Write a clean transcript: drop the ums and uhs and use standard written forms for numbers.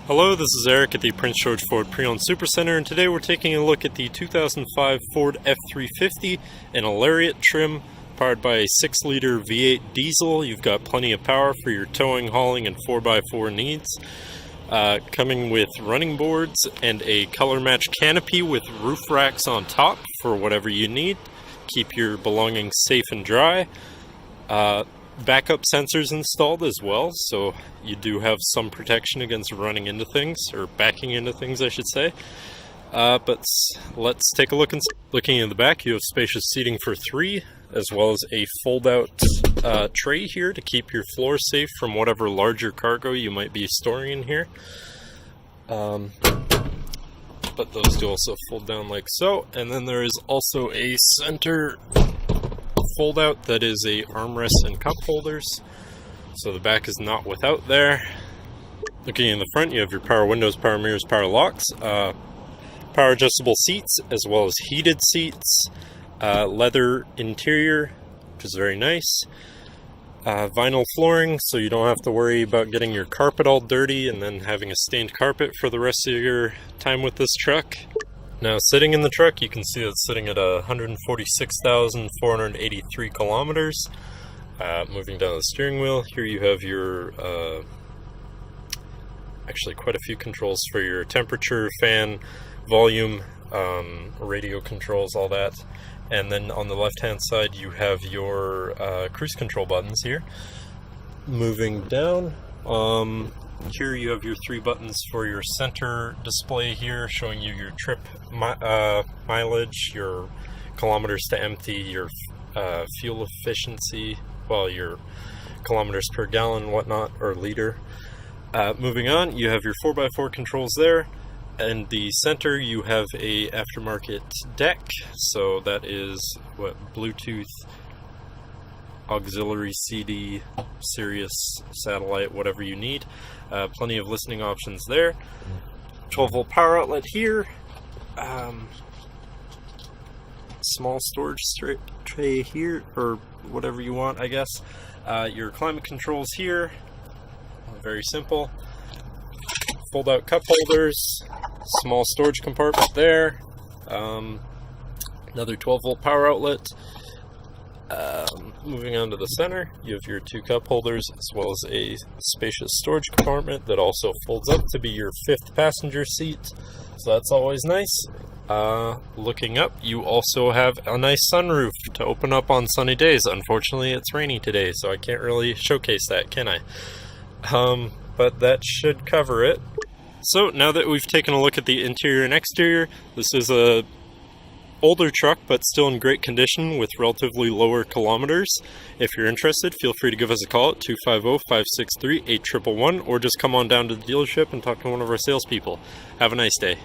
Hello, this is Eric at the Prince George Ford Pre-Owned Supercentre, and today we're taking a look at the 2005 Ford F-350 in a Lariat trim, powered by a 6-liter V8 diesel. You've got plenty of power for your towing, hauling, and 4x4 needs. Coming with running boards and a color-matched canopy with roof racks on top for whatever you need. Keep your belongings safe and dry. Backup sensors installed as well, so you do have some protection against running into things, or backing into things I should say. But let's take a look. Looking in the back, you have spacious seating for 3, as well as a fold-out tray here to keep your floor safe from whatever larger cargo you might be storing in here. But those do also fold down like so, and then there is also a center fold out that is a armrest and cup holders, so the back is not without there. Looking in the front, you have your power windows, power mirrors, power locks, power adjustable seats, as well as heated seats, leather interior, which is very nice, vinyl flooring, so you don't have to worry about getting your carpet all dirty and then having a stained carpet for the rest of your time with this truck. Now, sitting in the truck, you can see it's sitting at 146,483 kilometers. Moving down the steering wheel, here you have your, actually quite a few controls for your temperature, fan, volume, radio controls, all that. And then on the left-hand side, you have your cruise control buttons here. Moving down, here you have your 3 buttons for your center display here, showing you your trip mileage, your kilometers to empty, your fuel efficiency, well, your kilometers per gallon and whatnot, or liter. Moving on, you have your 4x4 controls there, and the center you have a aftermarket deck, so that is what, Bluetooth, auxiliary CD, Sirius, satellite, whatever you need. Plenty of listening options there. 12-volt power outlet here. Small storage tray here, or whatever you want, I guess. Your climate controls here. Very simple. Fold-out cup holders. Small storage compartment there. Another 12-volt power outlet. Moving on to the center, you have your 2 cup holders, as well as a spacious storage compartment that also folds up to be your 5th passenger seat, so that's always nice. Looking up, you also have a nice sunroof to open up on sunny days. Unfortunately, it's rainy today, so I can't really showcase that, can I? But that should cover it. So now that we've taken a look at the interior and exterior, this is a older truck, but still in great condition with relatively lower kilometers. If you're interested, feel free to give us a call at 250-563-8111, or just come on down to the dealership and talk to one of our salespeople. Have a nice day.